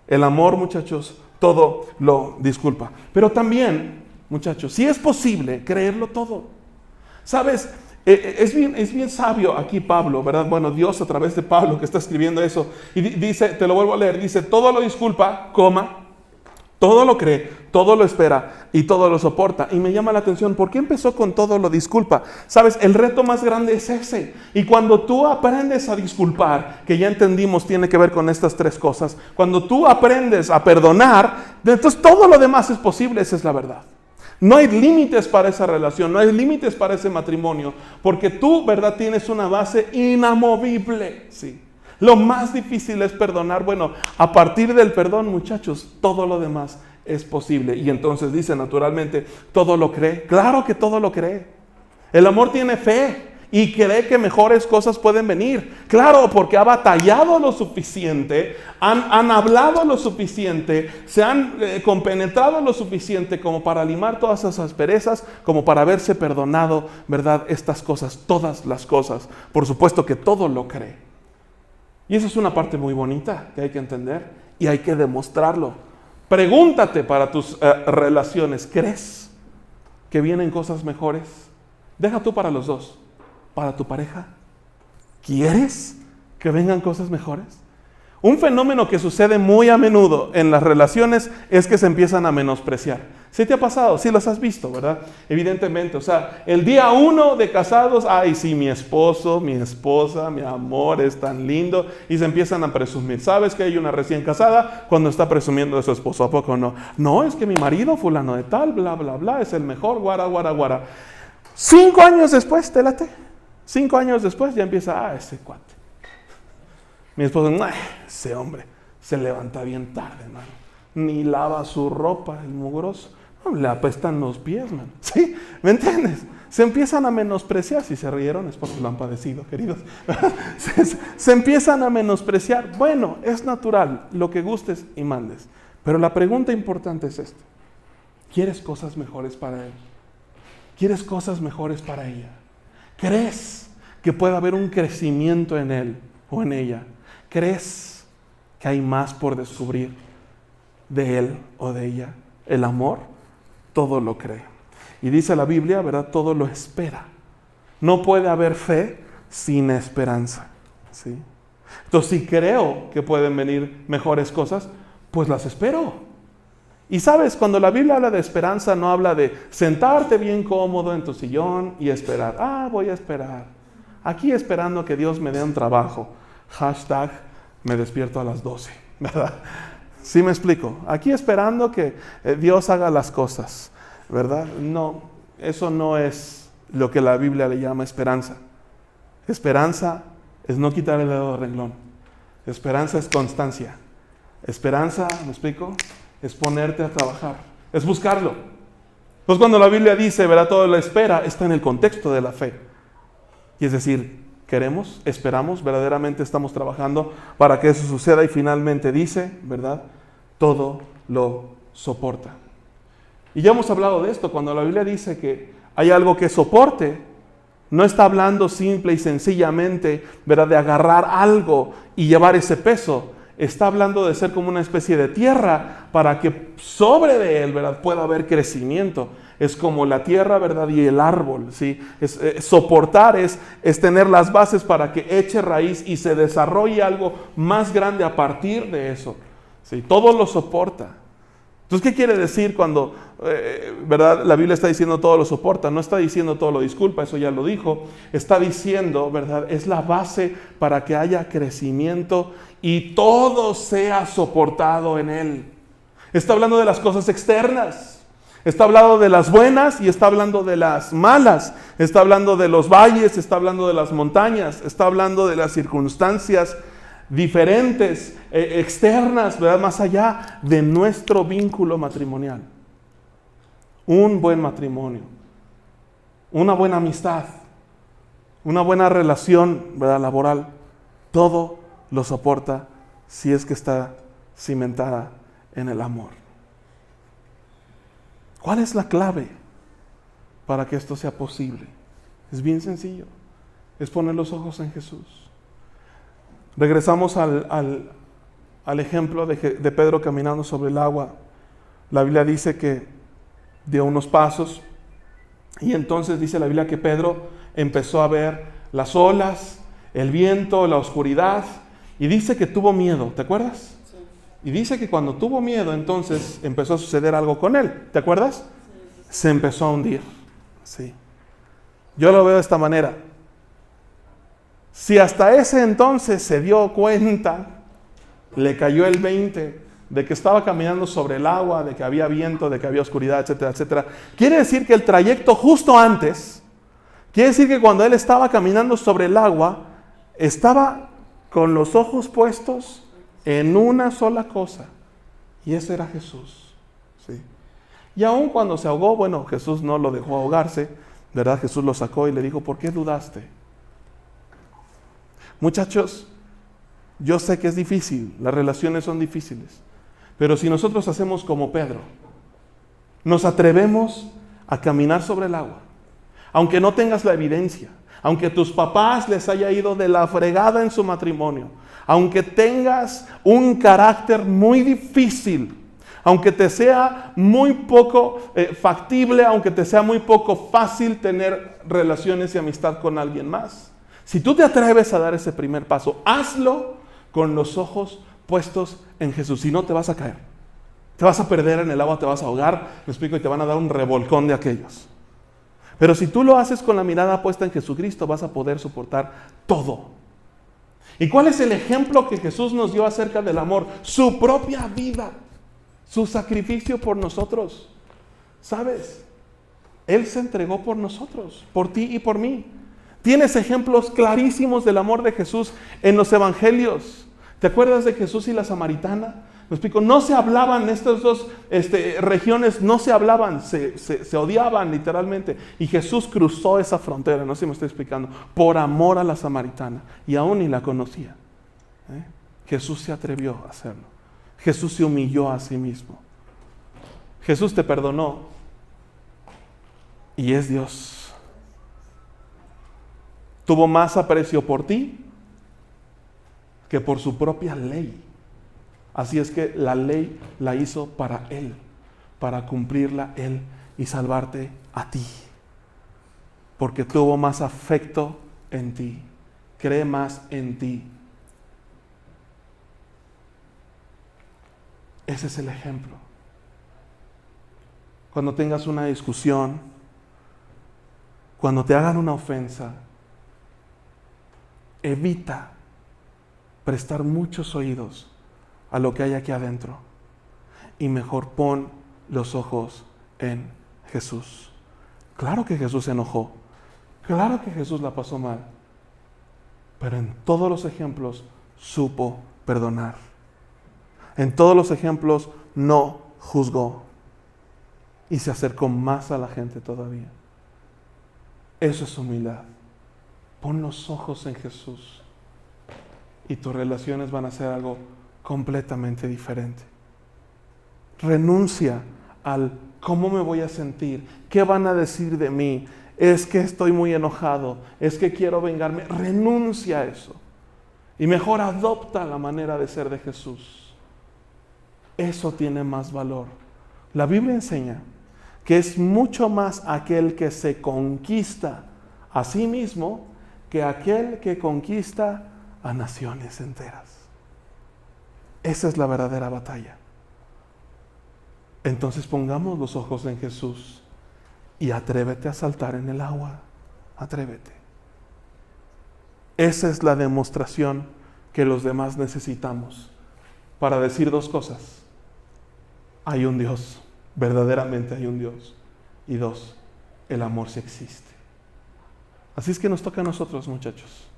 el amor, muchachos, todo lo disculpa. Pero también, muchachos, si es posible creerlo todo. ¿Sabes? Es bien sabio aquí Pablo, ¿verdad? Bueno, Dios a través de Pablo que está escribiendo eso. Y dice, te lo vuelvo a leer, dice, todo lo disculpa, todo lo cree, todo lo espera y todo lo soporta. Y me llama la atención, ¿por qué empezó con todo lo disculpa? ¿Sabes? El reto más grande es ese. Y cuando tú aprendes a disculpar, que ya entendimos tiene que ver con estas 3 cosas, cuando tú aprendes a perdonar, entonces todo lo demás es posible, esa es la verdad. No hay límites para esa relación, no hay límites para ese matrimonio, porque tú, ¿verdad?, tienes una base inamovible, ¿sí? Lo más difícil es perdonar. Bueno, a partir del perdón, muchachos, todo lo demás es posible. Y entonces dice naturalmente, ¿todo lo cree? Claro que todo lo cree. El amor tiene fe y cree que mejores cosas pueden venir. Claro, porque ha batallado lo suficiente, han hablado lo suficiente, se han compenetrado lo suficiente como para limar todas esas asperezas, como para haberse perdonado, ¿verdad? Estas cosas, todas las cosas. Por supuesto que todo lo cree. Y eso es una parte muy bonita que hay que entender y hay que demostrarlo. Pregúntate para tus relaciones, ¿crees que vienen cosas mejores? Deja tú para los dos, para tu pareja. ¿Quieres que vengan cosas mejores? Un fenómeno que sucede muy a menudo en las relaciones es que se empiezan a menospreciar. ¿Sí te ha pasado? Sí los has visto, ¿verdad? Evidentemente, o sea, el día 1 de casados, ay, sí, mi esposo, mi esposa, mi amor, es tan lindo, y se empiezan a presumir. ¿Sabes que hay una recién casada cuando está presumiendo de su esposo? ¿A poco no? No, es que mi marido fulano de tal, bla, bla, bla, es el mejor, guara, guara, guara. 5 años después, te late. 5 años después ya empieza, ese cuate. Mi esposo, ese hombre se levanta bien tarde, hermano. Ni lava su ropa, el mugroso. Le apestan los pies, man. ¿Sí? ¿Me entiendes? Se empiezan a menospreciar. Si se rieron es porque lo han padecido, queridos. Se empiezan a menospreciar. Bueno, es natural, lo que gustes y mandes. Pero la pregunta importante es esta. ¿Quieres cosas mejores para él? ¿Quieres cosas mejores para ella? ¿Crees que puede haber un crecimiento en él o en ella? ¿Crees que hay más por descubrir de él o de ella? El amor todo lo cree. Y dice la Biblia, ¿verdad? Todo lo espera. No puede haber fe sin esperanza. ¿Sí? Entonces, si creo que pueden venir mejores cosas, pues las espero. Y sabes, cuando la Biblia habla de esperanza, no habla de sentarte bien cómodo en tu sillón y esperar. Voy a esperar. Aquí esperando que Dios me dé un trabajo. Hashtag, me despierto a las 12, ¿verdad? ¿Sí me explico? Aquí esperando que Dios haga las cosas, ¿verdad? No, eso no es lo que la Biblia le llama esperanza. Esperanza es no quitar el dedo del renglón. Esperanza es constancia. Esperanza, ¿me explico? Es ponerte a trabajar, es buscarlo. Pues cuando la Biblia dice, ¿verdad? Todo lo espera, está en el contexto de la fe. Y es decir, queremos, esperamos, verdaderamente estamos trabajando para que eso suceda y finalmente dice, ¿verdad? Todo lo soporta. Y ya hemos hablado de esto, cuando la Biblia dice que hay algo que soporte, no está hablando simple y sencillamente, ¿verdad? De agarrar algo y llevar ese peso. Está hablando de ser como una especie de tierra para que sobre de él, ¿verdad? Pueda haber crecimiento. Es como la tierra, ¿verdad? Y el árbol, ¿sí? Soportar es tener las bases para que eche raíz y se desarrolle algo más grande a partir de eso. ¿Sí? Todo lo soporta. Entonces, ¿qué quiere decir cuando, ¿verdad? La Biblia está diciendo todo lo soporta? No está diciendo todo lo disculpa, eso ya lo dijo. Está diciendo, ¿verdad? Es la base para que haya crecimiento y todo sea soportado en él. Está hablando de las cosas externas. Está hablando de las buenas y está hablando de las malas. Está hablando de los valles, está hablando de las montañas, está hablando de las circunstancias diferentes, externas, ¿verdad? Más allá de nuestro vínculo matrimonial. Un buen matrimonio, una buena amistad, una buena relación, ¿verdad? Laboral, todo lo soporta si es que está cimentada en el amor. ¿Cuál es la clave para que esto sea posible? Es bien sencillo. Es poner los ojos en Jesús. Regresamos al ejemplo de Pedro caminando sobre el agua. La Biblia dice que dio unos pasos y entonces dice la Biblia que Pedro empezó a ver las olas, el viento, la oscuridad y dice que tuvo miedo. ¿Te acuerdas? Y dice que cuando tuvo miedo, entonces empezó a suceder algo con él. ¿Te acuerdas? Sí. Se empezó a hundir. Sí. Yo lo veo de esta manera. Si hasta ese entonces se dio cuenta, le cayó el 20 de que estaba caminando sobre el agua, de que había viento, de que había oscuridad, etcétera, etcétera. Quiere decir que el trayecto justo antes, quiere decir que cuando él estaba caminando sobre el agua, estaba con los ojos puestos en una sola cosa. Y ese era Jesús. ¿Sí? Y aun cuando se ahogó, bueno, Jesús no lo dejó ahogarse, ¿verdad? Jesús lo sacó y le dijo, ¿por qué dudaste? Muchachos, yo sé que es difícil, las relaciones son difíciles, pero si nosotros hacemos como Pedro, nos atrevemos a caminar sobre el agua, aunque no tengas la evidencia, aunque tus papás les haya ido de la fregada en su matrimonio, aunque tengas un carácter muy difícil, aunque te sea muy poco factible, aunque te sea muy poco fácil tener relaciones y amistad con alguien más. Si tú te atreves a dar ese primer paso, hazlo con los ojos puestos en Jesús. Si no, te vas a caer. Te vas a perder en el agua, te vas a ahogar, me explico, y te van a dar un revolcón de aquellos. Pero si tú lo haces con la mirada puesta en Jesucristo, vas a poder soportar todo. ¿Y cuál es el ejemplo que Jesús nos dio acerca del amor? Su propia vida, su sacrificio por nosotros. ¿Sabes? Él se entregó por nosotros, por ti y por mí. Tienes ejemplos clarísimos del amor de Jesús en los evangelios. ¿Te acuerdas de Jesús y la samaritana? Me explico, no se hablaban, estas dos regiones no se hablaban, se odiaban literalmente. Y Jesús cruzó esa frontera, no sé si me estoy explicando, por amor a la samaritana. Y aún ni la conocía. Jesús se atrevió a hacerlo. Jesús se humilló a sí mismo. Jesús te perdonó. Y es Dios. Tuvo más aprecio por ti que por su propia ley. Así es que la ley la hizo para Él, para cumplirla Él y salvarte a ti. Porque tuvo más afecto en ti, cree más en ti. Ese es el ejemplo. Cuando tengas una discusión, cuando te hagan una ofensa, evita prestar muchos oídos a lo que hay aquí adentro y mejor pon los ojos en Jesús. Claro que Jesús se enojó, claro que Jesús la pasó mal, pero en todos los ejemplos supo perdonar. En todos los ejemplos no juzgó y se acercó más a la gente todavía. Eso es humildad. Pon los ojos en Jesús y tus relaciones van a ser algo completamente diferente. Renuncia al cómo me voy a sentir, qué van a decir de mí, es que estoy muy enojado, es que quiero vengarme. Renuncia a eso y mejor adopta la manera de ser de Jesús. Eso tiene más valor. La Biblia enseña que es mucho más aquel que se conquista a sí mismo que aquel que conquista a naciones enteras. Esa es la verdadera batalla. Entonces pongamos los ojos en Jesús y atrévete a saltar en el agua. Atrévete. Esa es la demostración que los demás necesitamos para decir dos cosas. Hay un Dios, verdaderamente hay un Dios. Y dos, el amor sí existe. Así es que nos toca a nosotros, muchachos,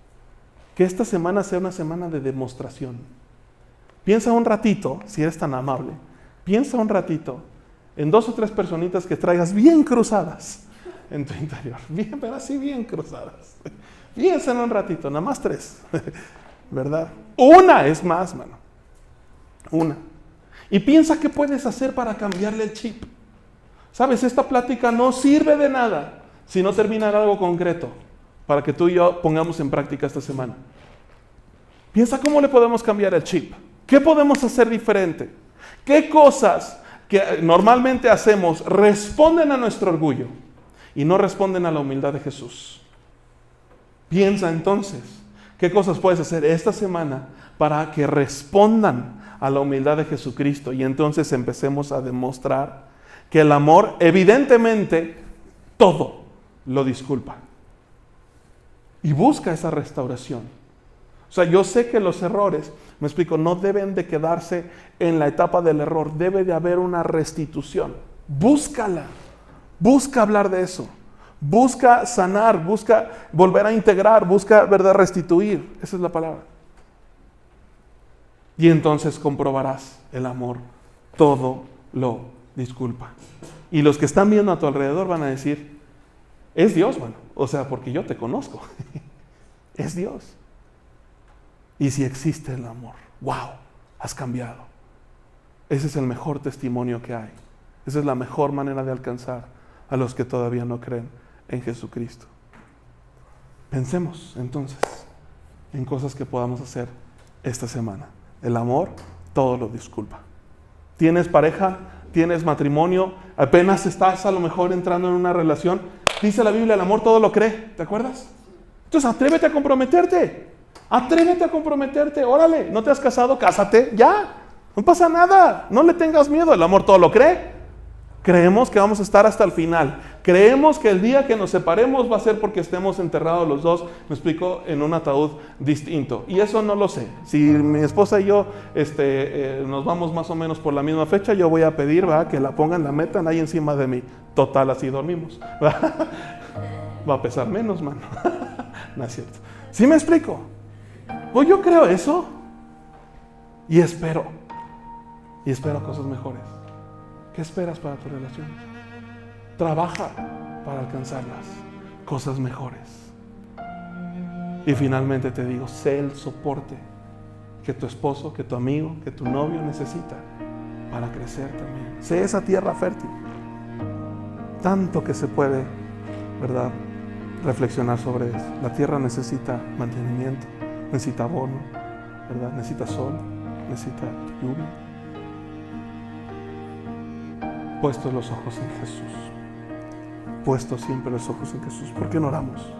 que esta semana sea una semana de demostración. Piensa un ratito, si eres tan amable, piensa un ratito en 2 o 3 personitas que traigas bien cruzadas en tu interior. Bien, pero así bien cruzadas. Piensa en un ratito, nada más 3. ¿Verdad? Una es más, mano. Una. Y piensa qué puedes hacer para cambiarle el chip. ¿Sabes? Esta plática no sirve de nada si no termina en algo concreto para que tú y yo pongamos en práctica esta semana. Piensa cómo le podemos cambiar el chip. ¿Qué podemos hacer diferente? ¿Qué cosas que normalmente hacemos responden a nuestro orgullo y no responden a la humildad de Jesús? Piensa entonces, ¿qué cosas puedes hacer esta semana para que respondan a la humildad de Jesucristo? Y entonces empecemos a demostrar que el amor, evidentemente, todo lo disculpa. Y busca esa restauración. O sea, yo sé que los errores, me explico, no deben de quedarse en la etapa del error. Debe de haber una restitución. Búscala. Busca hablar de eso. Busca sanar. Busca volver a integrar. Busca, ¿verdad?, restituir. Esa es la palabra. Y entonces comprobarás el amor. Todo lo disculpa. Y los que están viendo a tu alrededor van a decir, es Dios, mano. O sea, porque yo te conozco. Es Dios. Y si existe el amor, wow, has cambiado. Ese es el mejor testimonio que hay. Esa es la mejor manera de alcanzar a los que todavía no creen en Jesucristo. Pensemos entonces en cosas que podamos hacer esta semana. El amor todo lo disculpa. ¿Tienes pareja? ¿Tienes matrimonio? ¿Apenas estás a lo mejor entrando en una relación? Dice la Biblia, el amor todo lo cree. ¿Te acuerdas? Entonces atrévete a comprometerte. Atrévete a comprometerte. Órale, ¿no te has casado? Cásate, ya. No pasa nada. No le tengas miedo. El amor todo lo cree. Creemos que vamos a estar hasta el final. Creemos que el día que nos separemos va a ser porque estemos enterrados los dos, me explico, en un ataúd distinto. Y eso no lo sé. Si mi esposa y yo nos vamos más o menos por la misma fecha, yo voy a pedir, ¿verdad?, que la pongan, la metan ahí encima de mí. Total, así dormimos. Va a pesar menos, mano. No es cierto. ¿Sí me explico? Pues yo creo eso. Y espero cosas mejores. ¿Qué esperas para tus relaciones? Trabaja para alcanzarlas, cosas mejores. Y finalmente te digo, sé el soporte que tu esposo, que tu amigo, que tu novio necesita para crecer también. Sé esa tierra fértil. Tanto que se puede, ¿verdad?, reflexionar sobre eso. La tierra necesita mantenimiento, necesita abono, ¿verdad? Necesita sol, necesita lluvia. Puestos los ojos en Jesús. Puestos siempre los ojos en Jesús. ¿Por qué no oramos?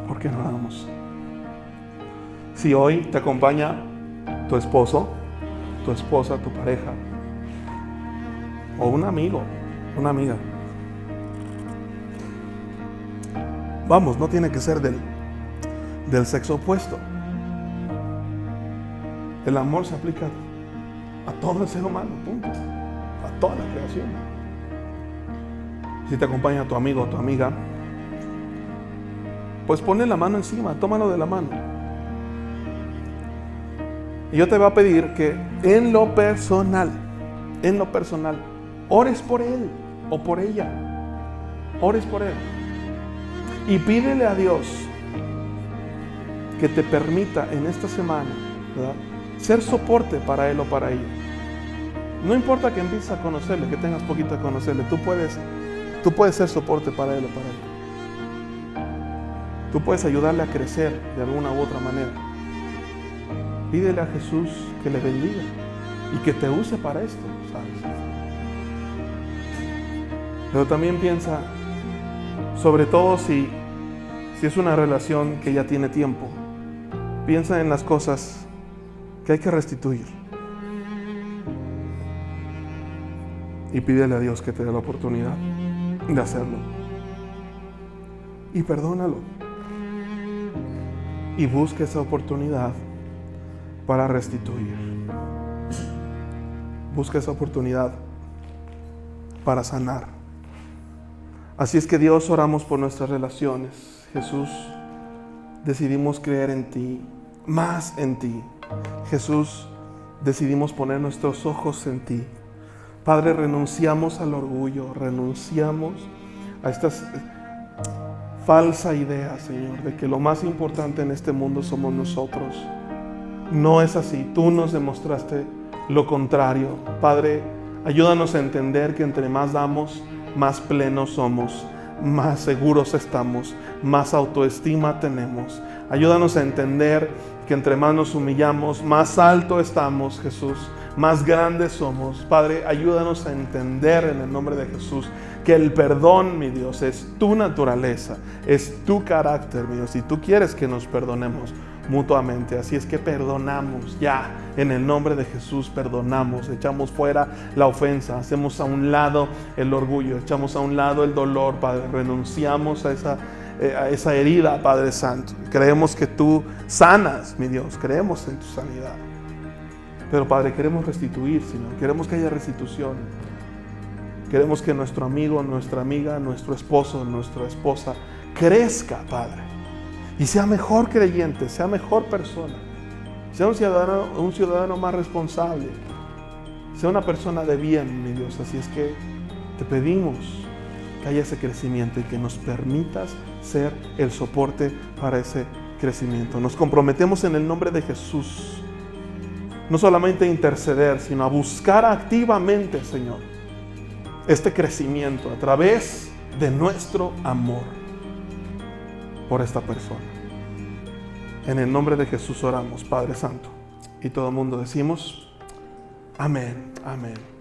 ¿Por qué no oramos? Si hoy te acompaña tu esposo, tu esposa, tu pareja, o un amigo, una amiga, vamos, no tiene que ser del sexo opuesto. El amor se aplica a todo el ser humano, punto. A toda la creación. Si te acompaña tu amigo o tu amiga, pues ponle la mano encima, tómalo de la mano. Y yo te voy a pedir que en lo personal, ores por él o por ella. Ores por él. Y pídele a Dios que te permita en esta semana, ¿verdad?, ser soporte para él o para ella. No importa que empieces a conocerle, que tengas poquito a conocerle, tú puedes ser soporte para él o para ella. Tú puedes ayudarle a crecer de alguna u otra manera. Pídele a Jesús que le bendiga y que te use para esto, ¿sabes? Pero también piensa, sobre todo si es una relación que ya tiene tiempo, piensa en las cosas que hay que restituir. Y pídele a Dios que te dé la oportunidad de hacerlo. Y perdónalo. Y busca esa oportunidad para restituir. Busca esa oportunidad para sanar. Así es que Dios, oramos por nuestras relaciones. Jesús, decidimos creer en ti, más en ti. Jesús, decidimos poner nuestros ojos en ti. Padre, renunciamos al orgullo, renunciamos a estas falsa idea, Señor, de que lo más importante en este mundo somos nosotros. No es así. Tú nos demostraste lo contrario. Padre, ayúdanos a entender que entre más damos, más plenos somos, más seguros estamos, más autoestima tenemos. Ayúdanos a entender que entre más nos humillamos, más alto estamos, Jesús, más grandes somos. Padre, ayúdanos a entender en el nombre de Jesús que el perdón, mi Dios, es tu naturaleza, es tu carácter, mi Dios, y tú quieres que nos perdonemos mutuamente. Así es que perdonamos ya, en el nombre de Jesús perdonamos, echamos fuera la ofensa, hacemos a un lado el orgullo, echamos a un lado el dolor, Padre, renunciamos a esa herida, Padre Santo. Creemos que tú sanas, mi Dios, creemos en tu sanidad. Pero Padre, queremos restituir, Señor, queremos que haya restitución, Queremos que nuestro amigo, nuestra amiga, nuestro esposo, nuestra esposa crezca, Padre, y sea mejor creyente, sea mejor persona, sea un ciudadano más responsable, sea una persona de bien, mi Dios. Así es que te pedimos que haya ese crecimiento y que nos permitas ser el soporte para ese crecimiento. Nos comprometemos en el nombre de Jesús, no solamente a interceder, sino a buscar activamente, Señor, este crecimiento a través de nuestro amor por esta persona. En el nombre de Jesús oramos, Padre Santo. Y todo el mundo decimos, amén, amén.